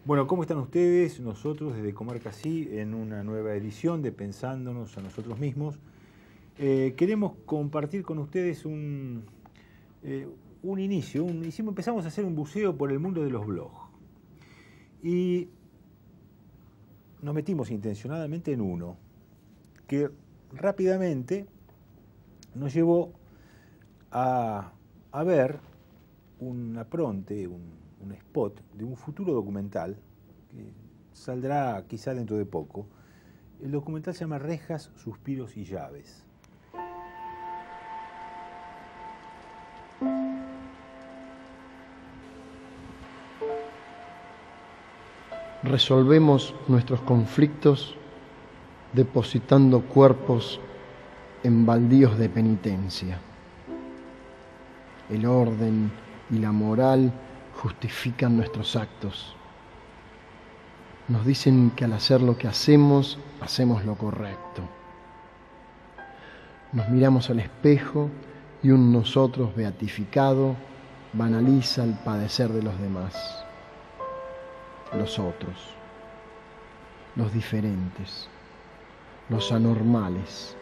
Bueno, ¿cómo están ustedes? Nosotros desde Comarca Sí, en una nueva edición de Pensándonos a nosotros mismos, queremos compartir con ustedes un inicio. Empezamos a hacer un buceo por el mundo de los blogs. Y nos metimos intencionadamente en uno que rápidamente nos llevó a ver un apronte, un spot de un futuro documental que saldrá quizá dentro de poco. El documental se llama Rejas, Suspiros y Llaves. Resolvemos nuestros conflictos depositando cuerpos en baldíos de penitencia. El orden y la moral justifican nuestros actos. Nos dicen que al hacer lo que hacemos, hacemos lo correcto. Nos miramos al espejo y un nosotros beatificado banaliza el padecer de los demás. Los otros, los diferentes, los anormales.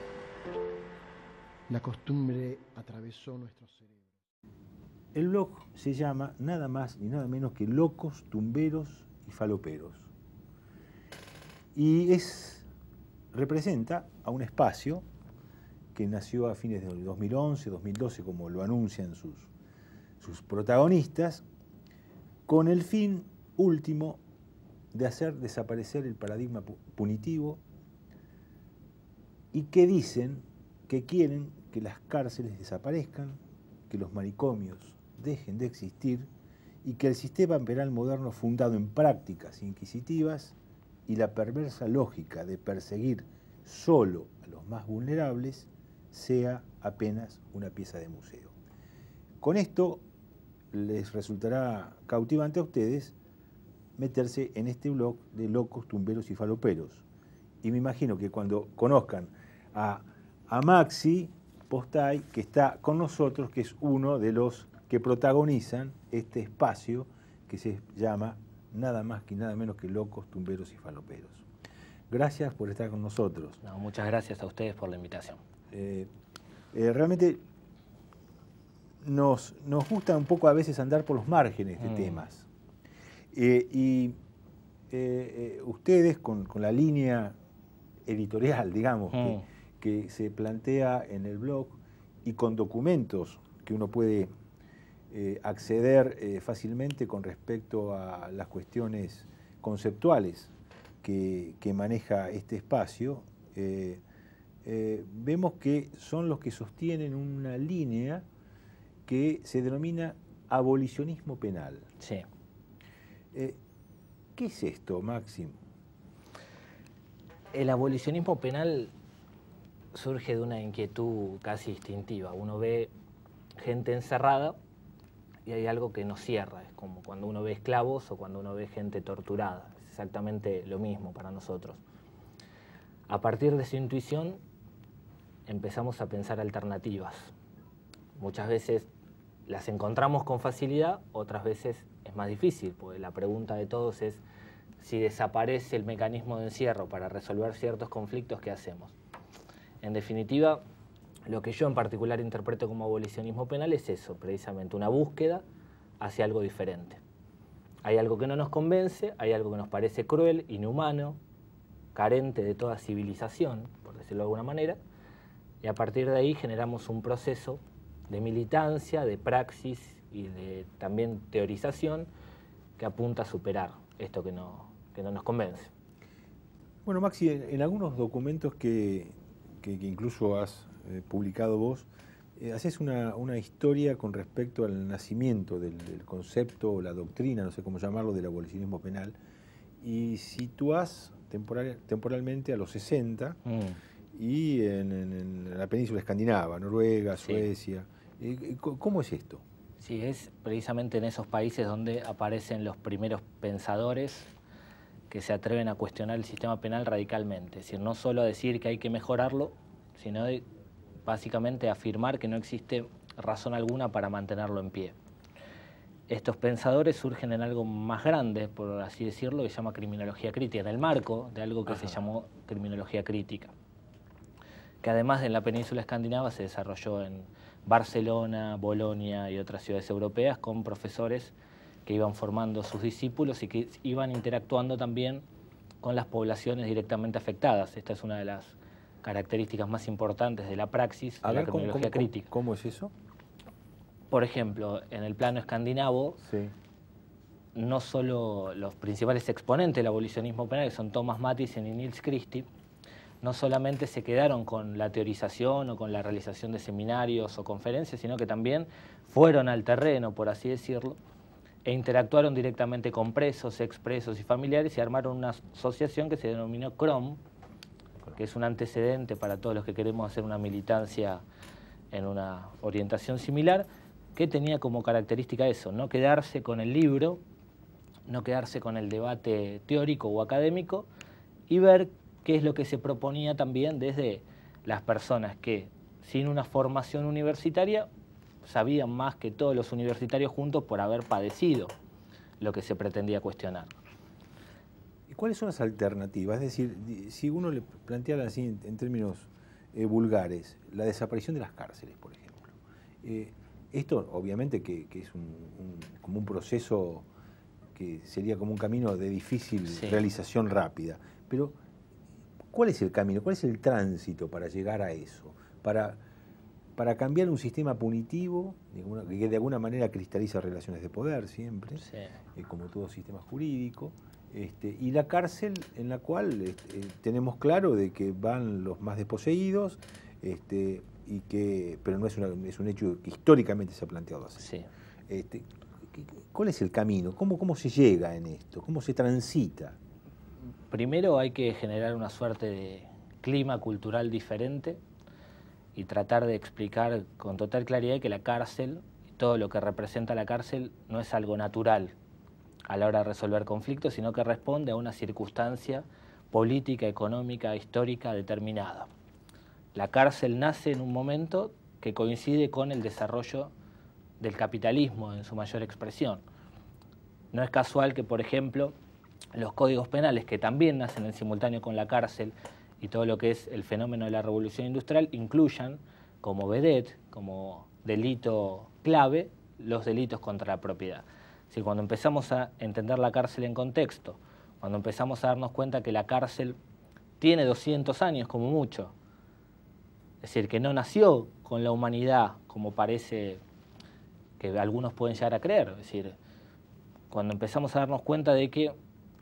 La costumbre atravesó nuestro cerebro. El blog se llama nada más ni nada menos que Locos, Tumberos y Faloperos. Y representa a un espacio que nació a fines del 2011, 2012, como lo anuncian sus protagonistas, con el fin último de hacer desaparecer el paradigma punitivo y que dicen que quieren que las cárceles desaparezcan, que los manicomios dejen de existir y que el sistema penal moderno fundado en prácticas inquisitivas y la perversa lógica de perseguir solo a los más vulnerables sea apenas una pieza de museo. Con esto les resultará cautivante a ustedes meterse en este blog de Locos, Tumberos y Faloperos. Y me imagino que cuando conozcan a Maxi Postay, que está con nosotros, que es uno de los que protagonizan este espacio que se llama nada más que nada menos que Locos, Tumberos y Faloperos. Gracias por estar con nosotros. No, muchas gracias a ustedes por la invitación. Realmente nos gusta un poco a veces andar por los márgenes de temas. Ustedes con la línea editorial, digamos, que se plantea en el blog y con documentos que uno puede acceder fácilmente con respecto a las cuestiones conceptuales que maneja este espacio, vemos que son los que sostienen una línea que se denomina abolicionismo penal. Sí. ¿Qué es esto, Máximo? El abolicionismo penal surge de una inquietud casi instintiva. Uno ve gente encerrada y hay algo que nos cierra. Es como cuando uno ve esclavos o cuando uno ve gente torturada. Es exactamente lo mismo para nosotros. A partir de su intuición empezamos a pensar alternativas. Muchas veces las encontramos con facilidad, otras veces es más difícil, porque la pregunta de todos es si desaparece el mecanismo de encierro para resolver ciertos conflictos, ¿qué hacemos? En definitiva, lo que yo en particular interpreto como abolicionismo penal es eso, precisamente una búsqueda hacia algo diferente. Hay algo que no nos convence, hay algo que nos parece cruel, inhumano, carente de toda civilización, por decirlo de alguna manera, y a partir de ahí generamos un proceso de militancia, de praxis y de también teorización que apunta a superar esto que no nos convence. Bueno, Maxi, en algunos documentos que incluso has publicado vos, haces una historia con respecto al nacimiento del concepto o la doctrina, no sé cómo llamarlo, del abolicionismo penal, y situás temporalmente a los 60 y en la península escandinava, Noruega, Suecia. Sí. ¿Cómo es esto? Sí, es precisamente en esos países donde aparecen los primeros pensadores que se atreven a cuestionar el sistema penal radicalmente. Es decir, no solo a decir que hay que mejorarlo, sino básicamente afirmar que no existe razón alguna para mantenerlo en pie. estos pensadores surgen en algo más grande, por así decirlo, que se llama criminología crítica, en el marco de algo que se llamó criminología crítica, que además en la península escandinava se desarrolló en Barcelona, Bolonia y otras ciudades europeas con profesores que iban formando sus discípulos y que iban interactuando también con las poblaciones directamente afectadas. Esta es una de las características más importantes de la praxis de la criminología crítica. ¿Cómo es eso? Por ejemplo, en el plano escandinavo, Sí. no solo los principales exponentes del abolicionismo penal, que son Thomas Mathiesen y Nils Christie, no solamente se quedaron con la teorización o con la realización de seminarios o conferencias, sino que también fueron al terreno, por así decirlo, e interactuaron directamente con presos, expresos y familiares y armaron una asociación que se denominó CROM, que es un antecedente para todos los que queremos hacer una militancia en una orientación similar, que tenía como característica eso, no quedarse con el libro, no quedarse con el debate teórico o académico y ver qué es lo que se proponía también desde las personas que, sin una formación universitaria, sabían más que todos los universitarios juntos por haber padecido lo que se pretendía cuestionar. ¿Y cuáles son las alternativas? Es decir, si uno le plantea así en términos vulgares, la desaparición de las cárceles, por ejemplo. Esto obviamente que es como un proceso que sería como un camino de difícil realización rápida, pero ¿cuál es el camino? ¿Cuál es el tránsito para llegar a eso? Para cambiar un sistema punitivo, que de alguna manera cristaliza relaciones de poder siempre, como todo sistema jurídico, y la cárcel en la cual tenemos claro de que van los más desposeídos, pero no es un hecho que históricamente se ha planteado así. ¿Cuál es el camino? ¿Cómo se llega en esto? ¿Cómo se transita? Primero hay que generar una suerte de clima cultural diferente y tratar de explicar con total claridad que la cárcel, y todo lo que representa la cárcel, no es algo natural a la hora de resolver conflictos, sino que responde a una circunstancia política, económica, histórica determinada. La cárcel nace en un momento que coincide con el desarrollo del capitalismo en su mayor expresión. No es casual que, por ejemplo, los códigos penales, que también nacen en simultáneo con la cárcel y todo lo que es el fenómeno de la revolución industrial, incluyan como vedette, como delito clave, los delitos contra la propiedad. Es decir, cuando empezamos a entender la cárcel en contexto, cuando empezamos a darnos cuenta que la cárcel tiene 200 años como mucho, es decir, que no nació con la humanidad como parece que algunos pueden llegar a creer, es decir, cuando empezamos a darnos cuenta de que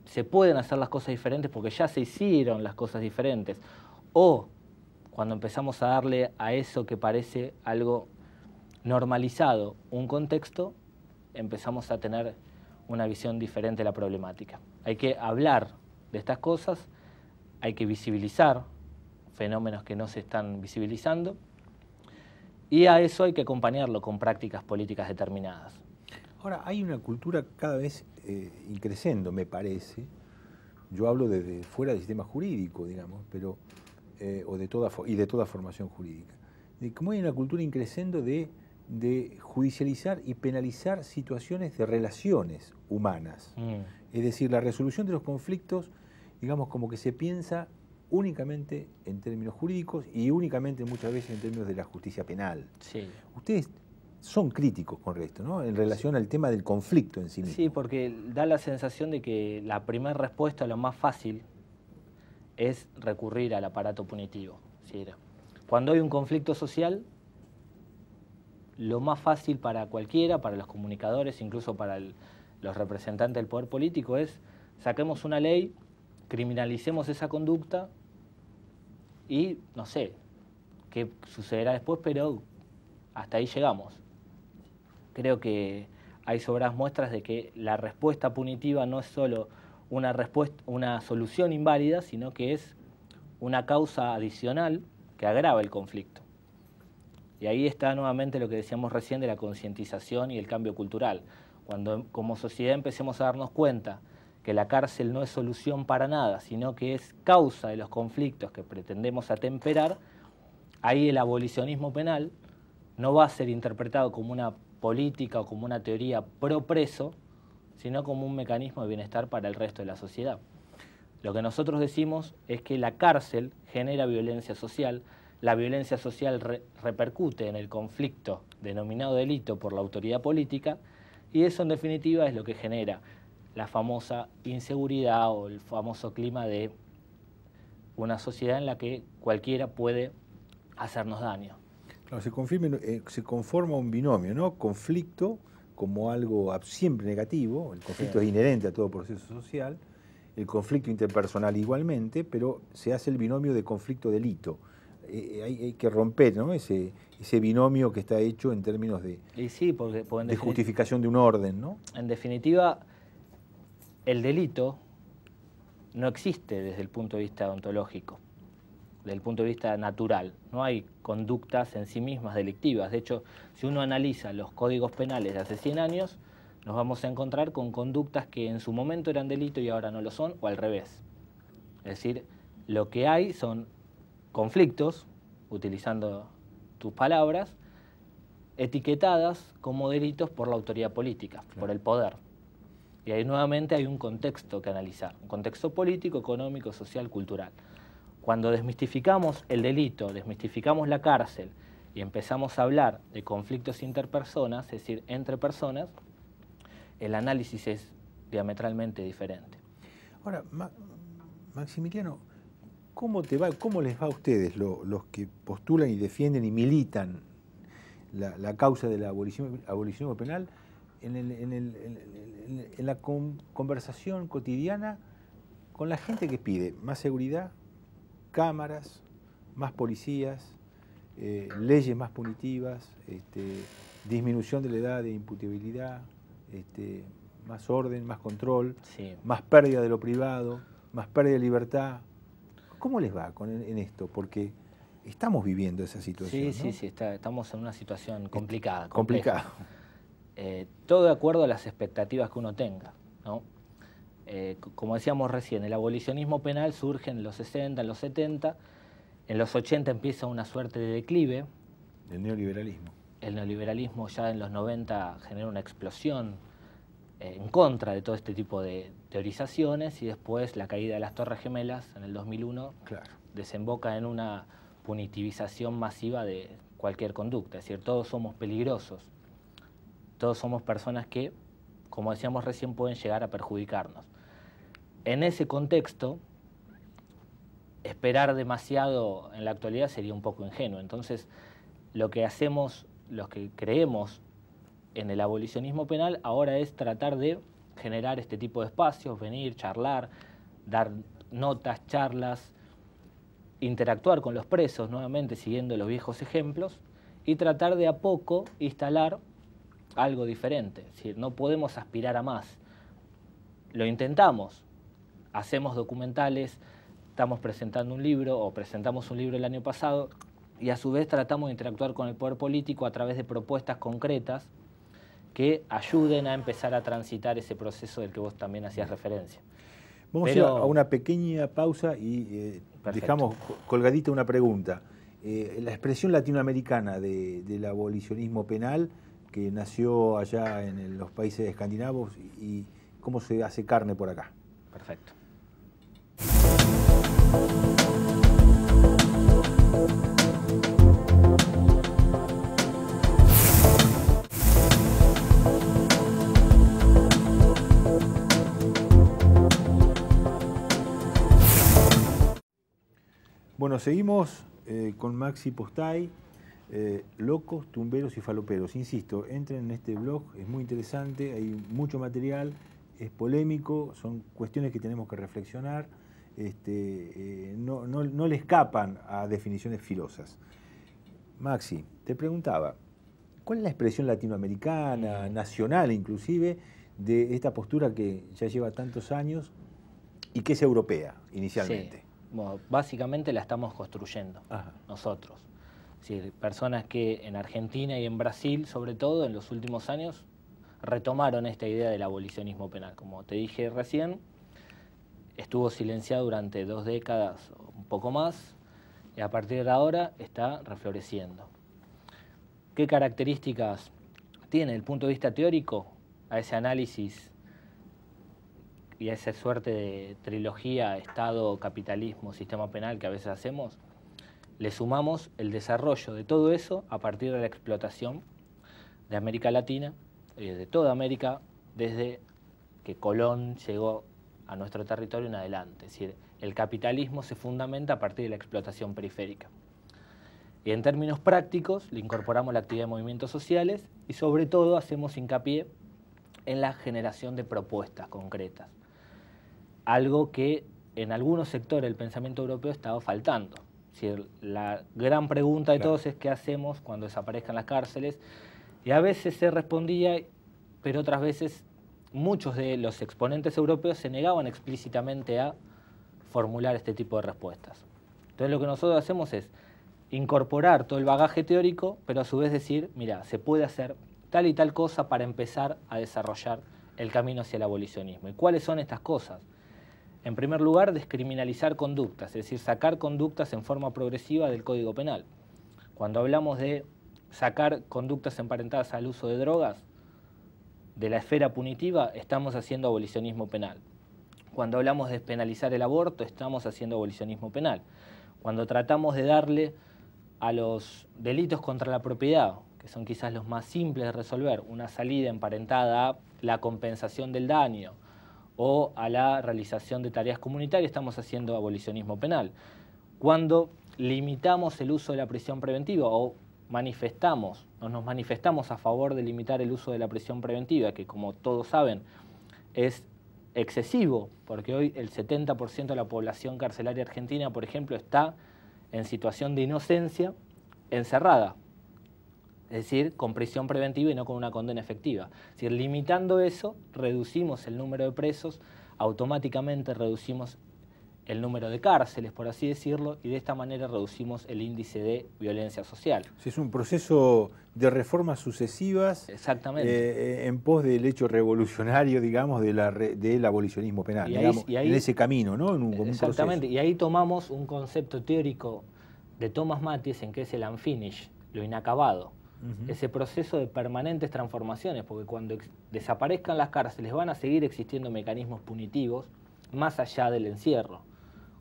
se pueden hacer las cosas diferentes porque ya se hicieron las cosas diferentes, o cuando empezamos a darle a eso que parece algo normalizado un contexto, empezamos a tener una visión diferente de la problemática. Hay que hablar de estas cosas, hay que visibilizar fenómenos que no se están visibilizando, y a eso hay que acompañarlo con prácticas políticas determinadas. Ahora, hay una cultura cada vez increciendo, me parece. Yo hablo desde fuera del sistema jurídico, digamos, pero de toda formación jurídica. De cómo hay una cultura increciendo de judicializar y penalizar situaciones de relaciones humanas. Es decir, la resolución de los conflictos, digamos, como que se piensa únicamente en términos jurídicos y únicamente muchas veces en términos de la justicia penal. Ustedes son críticos con esto, ¿no? En relación al tema del conflicto en sí mismo. Sí, porque da la sensación de que la primera respuesta, lo más fácil, es recurrir al aparato punitivo. Es decir, cuando hay un conflicto social, lo más fácil para cualquiera, para los comunicadores, incluso para los representantes del poder político, es saquemos una ley, criminalicemos esa conducta y no sé qué sucederá después, pero hasta ahí llegamos. Creo que hay sobradas muestras de que la respuesta punitiva no es solo una solución inválida, sino que es una causa adicional que agrava el conflicto. Y ahí está nuevamente lo que decíamos recién de la concientización y el cambio cultural. Cuando como sociedad empecemos a darnos cuenta que la cárcel no es solución para nada, sino que es causa de los conflictos que pretendemos atemperar, ahí el abolicionismo penal no va a ser interpretado como una política o como una teoría pro preso, sino como un mecanismo de bienestar para el resto de la sociedad. Lo que nosotros decimos es que la cárcel genera violencia social, la violencia social repercute en el conflicto denominado delito por la autoridad política, y eso en definitiva es lo que genera la famosa inseguridad o el famoso clima de una sociedad en la que cualquiera puede hacernos daño. Claro, se conforma un binomio, ¿no? Conflicto como algo siempre negativo, el conflicto es inherente a todo proceso social, el conflicto interpersonal igualmente, pero se hace el binomio de conflicto-delito. Hay que romper, ¿no? ese binomio que está hecho en términos de justificación de un orden, ¿no? En definitiva, el delito no existe desde el punto de vista ontológico, desde el punto de vista natural. No hay conductas en sí mismas delictivas. De hecho, si uno analiza los códigos penales de hace 100 años, nos vamos a encontrar con conductas que en su momento eran delito y ahora no lo son, o al revés. Es decir, lo que hay son conflictos, utilizando tus palabras, etiquetadas como delitos por la autoridad política, claro, por el poder. Y ahí nuevamente hay un contexto que analizar, un contexto político, económico, social, cultural. Cuando desmistificamos el delito, desmistificamos la cárcel y empezamos a hablar de conflictos interpersonas, es decir, entre personas, el análisis es diametralmente diferente. Ahora, Maximiliano, ¿cómo les va a ustedes, los que postulan y defienden y militan la causa del abolicionismo penal, en la conversación cotidiana con la gente que pide más seguridad, cámaras, más policías, leyes más punitivas, disminución de la edad de imputabilidad, más orden, más control, sí, más pérdida de lo privado, más pérdida de libertad? ¿Cómo les va en esto? Porque estamos viviendo esa situación, sí, ¿no? sí, estamos en una situación complicada. Complicado. Todo de acuerdo a las expectativas que uno tenga, ¿no? Como decíamos recién, el abolicionismo penal surge en los 60, en los 70, en los 80 empieza una suerte de declive. El neoliberalismo. El neoliberalismo ya en los 90 genera una explosión en contra de todo este tipo de teorizaciones, y después la caída de las Torres Gemelas en el 2001, claro, desemboca en una punitivización masiva de cualquier conducta. Es decir, todos somos peligrosos, todos somos personas que, como decíamos recién, pueden llegar a perjudicarnos. En ese contexto, esperar demasiado en la actualidad sería un poco ingenuo. Entonces, lo que hacemos, los que creemos en el abolicionismo penal, ahora es tratar de generar este tipo de espacios, venir, charlar, dar notas, charlas, interactuar con los presos, nuevamente siguiendo los viejos ejemplos, y tratar de a poco instalar algo diferente. Es decir, no podemos aspirar a más. Lo intentamos, hacemos documentales, estamos presentando un libro, o presentamos un libro el año pasado, y a su vez tratamos de interactuar con el poder político a través de propuestas concretas que ayuden a empezar a transitar ese proceso del que vos también hacías referencia. Vamos a ir a una pequeña pausa y dejamos colgadita una pregunta. La expresión latinoamericana del abolicionismo penal, que nació allá en los países escandinavos, y cómo se hace carne por acá. Perfecto. Bueno, seguimos con Maxi Postay, Locos, Tumberos y Faloperos. Insisto, entren en este blog, es muy interesante, hay mucho material, es polémico, son cuestiones que tenemos que reflexionar, no le escapan a definiciones filosas. Maxi, te preguntaba, ¿cuál es la expresión latinoamericana, nacional inclusive, de esta postura que ya lleva tantos años y que es europea inicialmente? Sí. Bueno, básicamente la estamos construyendo nosotros. Es decir, personas que en Argentina y en Brasil, sobre todo en los últimos años, retomaron esta idea del abolicionismo penal. Como te dije recién, estuvo silenciado durante 2 décadas o un poco más, y a partir de ahora está refloreciendo. ¿Qué características tiene, desde el punto de vista teórico, a ese análisis y a esa suerte de trilogía Estado, capitalismo, sistema penal que a veces hacemos, le sumamos el desarrollo de todo eso a partir de la explotación de América Latina y de toda América desde que Colón llegó a nuestro territorio en adelante. Es decir, el capitalismo se fundamenta a partir de la explotación periférica. Y en términos prácticos le incorporamos la actividad de movimientos sociales y sobre todo hacemos hincapié en la generación de propuestas concretas. Algo que en algunos sectores del pensamiento europeo estaba faltando. Es decir, la gran pregunta de todos es qué hacemos cuando desaparezcan las cárceles. Y a veces se respondía, pero otras veces muchos de los exponentes europeos se negaban explícitamente a formular este tipo de respuestas. Entonces lo que nosotros hacemos es incorporar todo el bagaje teórico, pero a su vez decir, mira, se puede hacer tal y tal cosa para empezar a desarrollar el camino hacia el abolicionismo. ¿Y cuáles son estas cosas? En primer lugar, descriminalizar conductas, es decir, sacar conductas en forma progresiva del Código Penal. Cuando hablamos de sacar conductas emparentadas al uso de drogas de la esfera punitiva, estamos haciendo abolicionismo penal. Cuando hablamos de despenalizar el aborto, estamos haciendo abolicionismo penal. Cuando tratamos de darle a los delitos contra la propiedad, que son quizás los más simples de resolver, una salida emparentada a la compensación del daño o a la realización de tareas comunitarias, estamos haciendo abolicionismo penal. Cuando limitamos el uso de la prisión preventiva o nos manifestamos a favor de limitar el uso de la prisión preventiva, que como todos saben es excesivo, porque hoy el 70% de la población carcelaria argentina, por ejemplo, está en situación de inocencia encerrada, es decir, con prisión preventiva y no con una condena efectiva. Es decir, limitando eso, reducimos el número de presos, automáticamente reducimos el número de cárceles, por así decirlo, y de esta manera reducimos el índice de violencia social. Es un proceso de reformas sucesivas. Exactamente. En pos del hecho revolucionario, digamos, del abolicionismo penal, y ahí, en ese camino, ¿no? Exactamente, y ahí tomamos un concepto teórico de Thomas Mathiesen, que es el unfinished, lo inacabado. Ese proceso de permanentes transformaciones, porque cuando desaparezcan las cárceles van a seguir existiendo mecanismos punitivos más allá del encierro.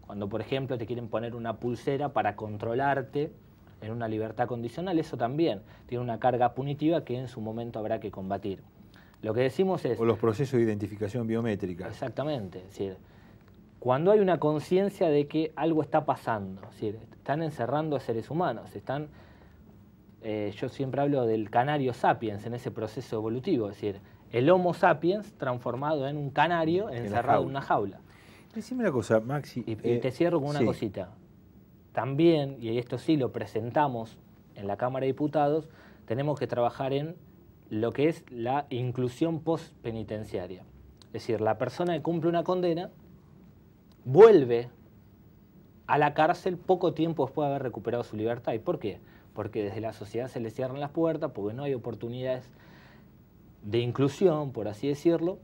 Cuando, por ejemplo, te quieren poner una pulsera para controlarte en una libertad condicional, eso también tiene una carga punitiva que en su momento habrá que combatir. Lo que decimos es... O los procesos de identificación biométrica. Exactamente. Es decir, cuando hay una conciencia de que algo está pasando, es decir, están encerrando a seres humanos, yo siempre hablo del canario sapiens en ese proceso evolutivo, es decir, el Homo sapiens transformado en un canario encerrado en una jaula. Decime una cosa, Maxi. Y te cierro con una cosita. También, y esto sí lo presentamos en la Cámara de Diputados, tenemos que trabajar en lo que es la inclusión postpenitenciaria. Es decir, la persona que cumple una condena vuelve a la cárcel poco tiempo después de haber recuperado su libertad. ¿Y por qué? Porque desde la sociedad se le cierran las puertas, porque no hay oportunidades de inclusión, por así decirlo,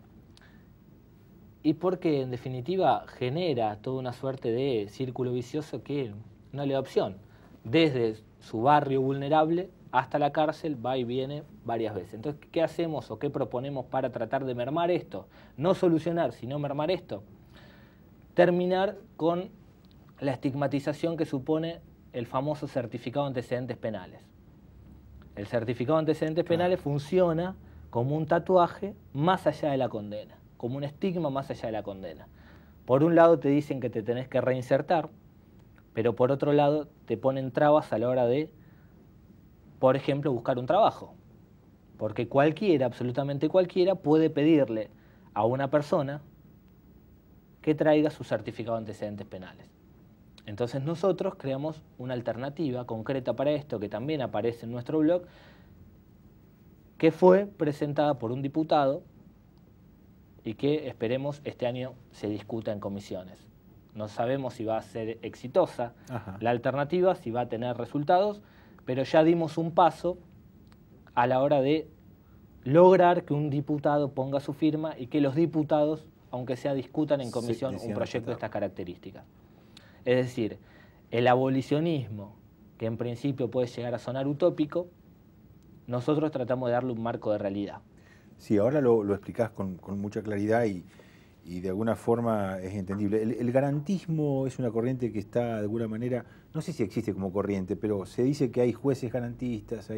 y porque en definitiva genera toda una suerte de círculo vicioso que no le da opción. Desde su barrio vulnerable hasta la cárcel va y viene varias veces. Entonces, ¿qué hacemos o qué proponemos para tratar de mermar esto? No solucionar, sino mermar esto. Terminar con la estigmatización que supone el famoso certificado de antecedentes penales. El certificado de antecedentes penales funciona como un tatuaje más allá de la condena, como un estigma más allá de la condena. Por un lado te dicen que te tenés que reinsertar, pero por otro lado te ponen trabas a la hora de, por ejemplo, buscar un trabajo. Porque cualquiera, absolutamente cualquiera, puede pedirle a una persona que traiga su certificado de antecedentes penales. Entonces nosotros creamos una alternativa concreta para esto, que también aparece en nuestro blog, que fue presentada por un diputado y que esperemos este año se discuta en comisiones. No sabemos si va a ser exitosa la alternativa, si va a tener resultados, pero ya dimos un paso a la hora de lograr que un diputado ponga su firma y que los diputados, aunque sea, discutan en comisión un proyecto de estas características. Es decir, el abolicionismo, que en principio puede llegar a sonar utópico, nosotros tratamos de darle un marco de realidad. Sí, ahora lo explicás con mucha claridad y de alguna forma es entendible. El garantismo es una corriente que está de alguna manera, no sé si existe como corriente, pero se dice que hay jueces garantistas,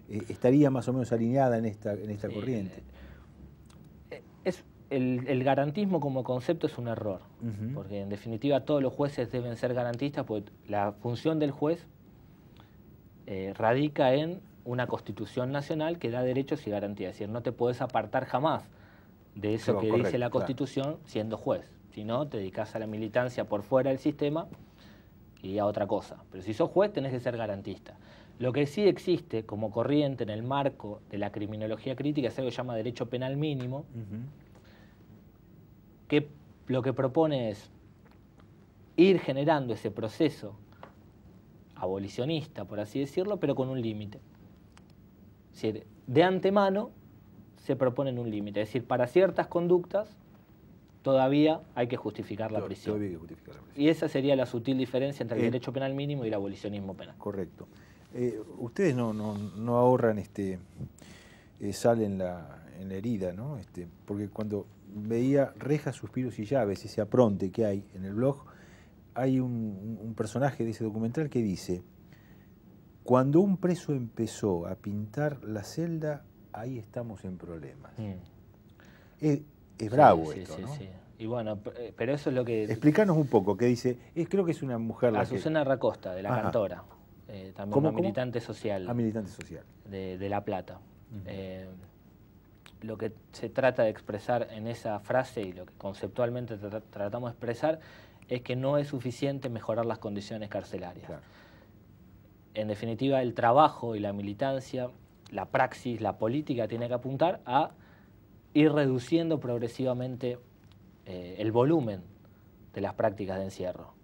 estaría más o menos alineada en esta corriente. El garantismo como concepto es un error, porque en definitiva todos los jueces deben ser garantistas, porque la función del juez radica en una constitución nacional que da derechos y garantías. Es decir, no te podés apartar jamás de eso que dice la Constitución siendo juez. Si no, te dedicás a la militancia por fuera del sistema y a otra cosa. Pero si sos juez, tenés que ser garantista. Lo que sí existe como corriente en el marco de la criminología crítica es algo que se llama derecho penal mínimo, que lo que propone es ir generando ese proceso abolicionista, por así decirlo, pero con un límite. Es decir, de antemano se proponen un límite. Es decir, para ciertas conductas todavía hay que justificar la prisión. Todavía hay que justificar la prisión. Y esa sería la sutil diferencia entre el derecho penal mínimo y el abolicionismo penal. Correcto. Ustedes no ahorran sal en la herida, ¿no? Porque cuando veía Rejas, Suspiros y Llaves, ese apronte que hay en el blog, hay un personaje de ese documental que dice: cuando un preso empezó a pintar la celda, ahí estamos en problemas. Es bravo esto, ¿no? Sí. Y bueno, pero eso es lo que... Explícanos un poco, que dice, creo que es una mujer... Azucena Racosta, de La Cantora, también una militante social. Militante social. De La Plata. Lo que se trata de expresar en esa frase y lo que conceptualmente tratamos de expresar es que no es suficiente mejorar las condiciones carcelarias. Claro. En definitiva, el trabajo y la militancia, la praxis, la política tiene que apuntar a ir reduciendo progresivamente el volumen de las prácticas de encierro.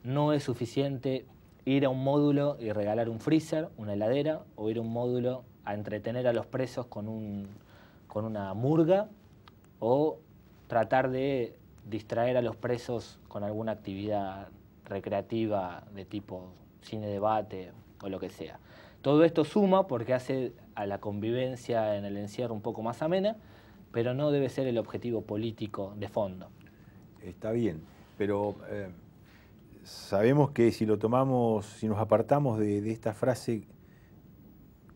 No es suficiente ir a un módulo y regalar un freezer, una heladera, o ir a un módulo a entretener a los presos con una murga, o tratar de distraer a los presos con alguna actividad recreativa de tipo cine, debate o lo que sea. Todo esto suma porque hace a la convivencia en el encierro un poco más amena, pero no debe ser el objetivo político de fondo. Está bien, pero sabemos que si lo tomamos, si nos apartamos de esta frase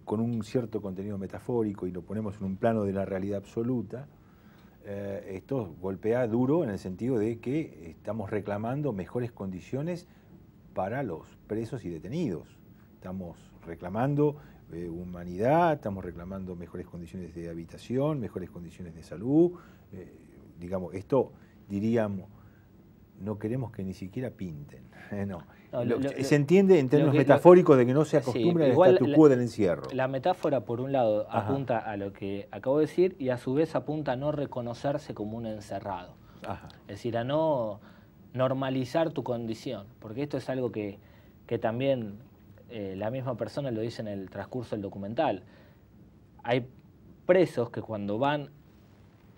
con un cierto contenido metafórico y lo ponemos en un plano de la realidad absoluta, esto golpea duro en el sentido de que estamos reclamando mejores condiciones para los presos y detenidos. Estamos reclamando humanidad, estamos reclamando mejores condiciones de habitación, mejores condiciones de salud. Digamos, esto diríamos, no queremos que ni siquiera pinten. Se entiende en términos metafóricos de que no se acostumbra al statu quo del encierro. La metáfora, por un lado, apunta a lo que acabo de decir y a su vez apunta a no reconocerse como un encerrado. Es decir, a no normalizar tu condición, porque esto es algo que también la misma persona lo dice en el transcurso del documental. Hay presos que cuando van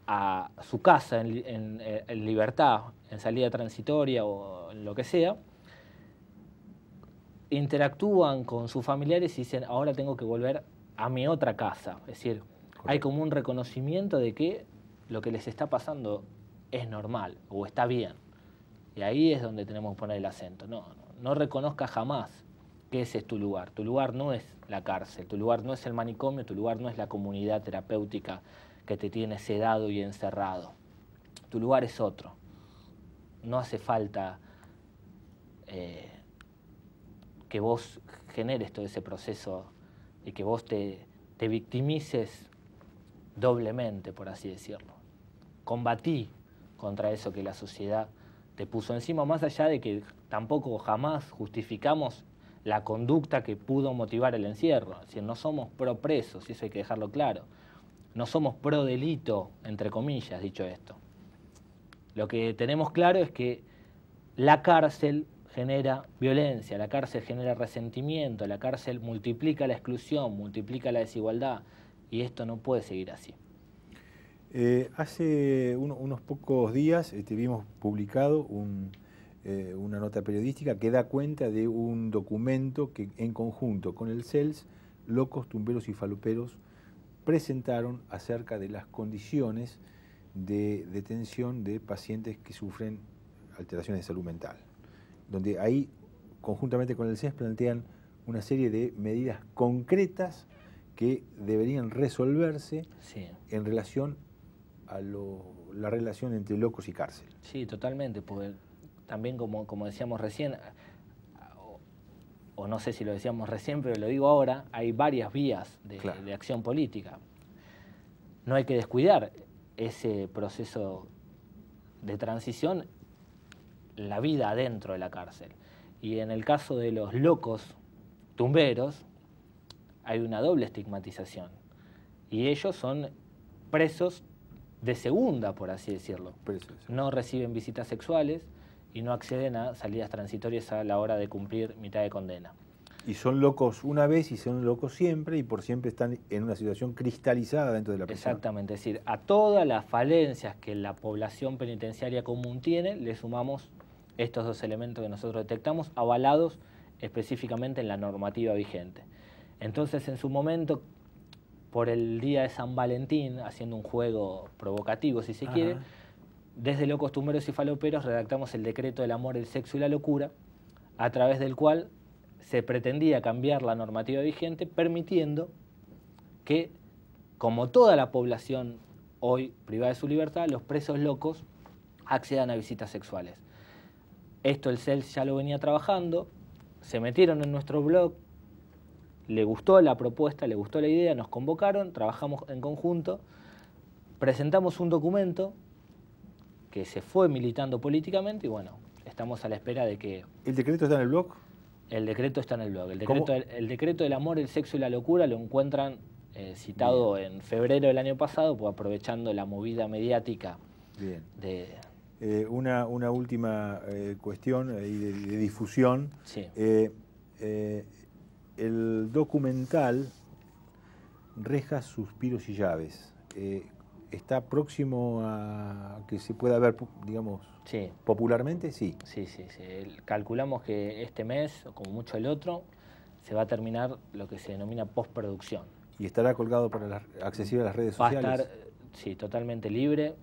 a su casa en libertad, en salida transitoria o en lo que sea, interactúan con sus familiares y dicen, ahora tengo que volver a mi otra casa. Es decir, correcto, hay como un reconocimiento de que lo que les está pasando es normal o está bien. Y ahí es donde tenemos que poner el acento. No reconozcas jamás que ese es tu lugar. Tu lugar no es la cárcel, tu lugar no es el manicomio, tu lugar no es la comunidad terapéutica que te tiene sedado y encerrado. Tu lugar es otro. No hace falta que vos generes todo ese proceso y que vos te victimices doblemente, por así decirlo. Combatí contra eso que la sociedad te puso encima, más allá de que tampoco jamás justificamos la conducta que pudo motivar el encierro. Es decir, no somos pro presos, y eso hay que dejarlo claro. No somos pro delito, entre comillas, dicho esto. Lo que tenemos claro es que la cárcel genera violencia, la cárcel genera resentimiento, la cárcel multiplica la exclusión, multiplica la desigualdad, y esto no puede seguir así. Hace unos pocos días vimos publicado una nota periodística que da cuenta de un documento que en conjunto con el CELS locos, tumberos y faloperos presentaron acerca de las condiciones de detención de pacientes que sufren alteraciones de salud mental, donde ahí, conjuntamente con el CES, plantean una serie de medidas concretas que deberían resolverse en relación a la relación entre locos y cárcel. Sí, totalmente, porque también como decíamos recién, o no sé si lo decíamos recién, pero lo digo ahora, hay varias vías de acción política. No hay que descuidar ese proceso de transición, la vida adentro de la cárcel. Y en el caso de los locos tumberos, hay una doble estigmatización. Y ellos son presos de segunda, por así decirlo. No reciben visitas sexuales y no acceden a salidas transitorias a la hora de cumplir mitad de condena. Y son locos una vez y son locos siempre, y por siempre están en una situación cristalizada dentro de la prisión. Exactamente, es decir, a todas las falencias que la población penitenciaria común tiene, le sumamos estos dos elementos que nosotros detectamos, avalados específicamente en la normativa vigente. Entonces, en su momento, por el día de San Valentín, haciendo un juego provocativo, si se quiere, desde Locos, Tumberos y Faloperos redactamos el decreto del amor, el sexo y la locura, a través del cual se pretendía cambiar la normativa vigente, permitiendo que, como toda la población hoy privada de su libertad, los presos locos accedan a visitas sexuales. Esto el CELS ya lo venía trabajando, se metieron en nuestro blog, le gustó la propuesta, le gustó la idea, nos convocaron, trabajamos en conjunto, presentamos un documento que se fue militando políticamente y bueno, estamos a la espera de que... ¿El decreto está en el blog? El decreto está en el blog. El decreto del amor, el sexo y la locura lo encuentran citado en febrero del año pasado, pues aprovechando la movida mediática. Bien. Una última cuestión de difusión. Sí. El documental Rejas, Suspiros y Llaves está próximo a que se pueda ver, digamos, popularmente. Sí. Sí. Calculamos que este mes, o como mucho el otro, se va a terminar lo que se denomina postproducción. ¿Y estará colgado accesible a las redes sociales? Va a estar, sí, totalmente libre.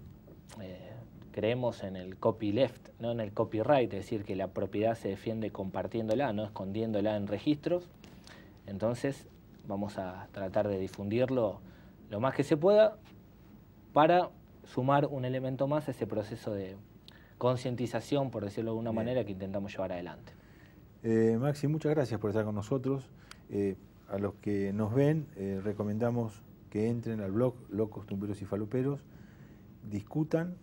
Creemos en el copyleft, no en el copyright, es decir, que la propiedad se defiende compartiéndola, no escondiéndola en registros. Entonces vamos a tratar de difundirlo lo más que se pueda para sumar un elemento más a ese proceso de concientización, por decirlo de alguna manera, que intentamos llevar adelante. Maxi, muchas gracias por estar con nosotros. A los que nos ven, recomendamos que entren al blog Locos, Tumberos y Faloperos, discutan,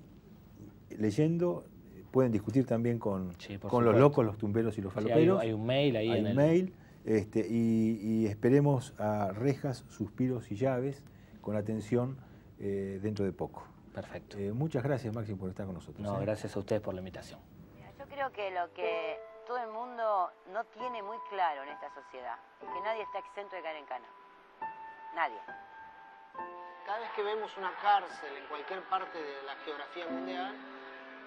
leyendo, pueden discutir también con los locos, los tumberos y los faloperos. Sí, hay un mail ahí. Hay un mail, y esperemos a Rejas, Suspiros y Llaves con atención dentro de poco. Perfecto. Muchas gracias, Maxi, por estar con nosotros. No, gracias a ustedes por la invitación. Yo creo que lo que todo el mundo no tiene muy claro en esta sociedad es que nadie está exento de caer en cana. Nadie. Cada vez que vemos una cárcel en cualquier parte de la geografía mundial,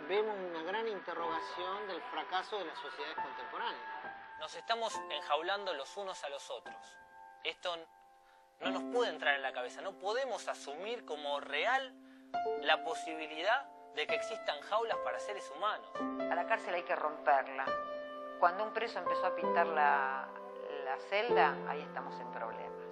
vemos una gran interrogación del fracaso de las sociedades contemporáneas. Nos estamos enjaulando los unos a los otros. Esto no nos puede entrar en la cabeza. No podemos asumir como real la posibilidad de que existan jaulas para seres humanos. A la cárcel hay que romperla. Cuando un preso empezó a pintar la celda, ahí estamos en problemas.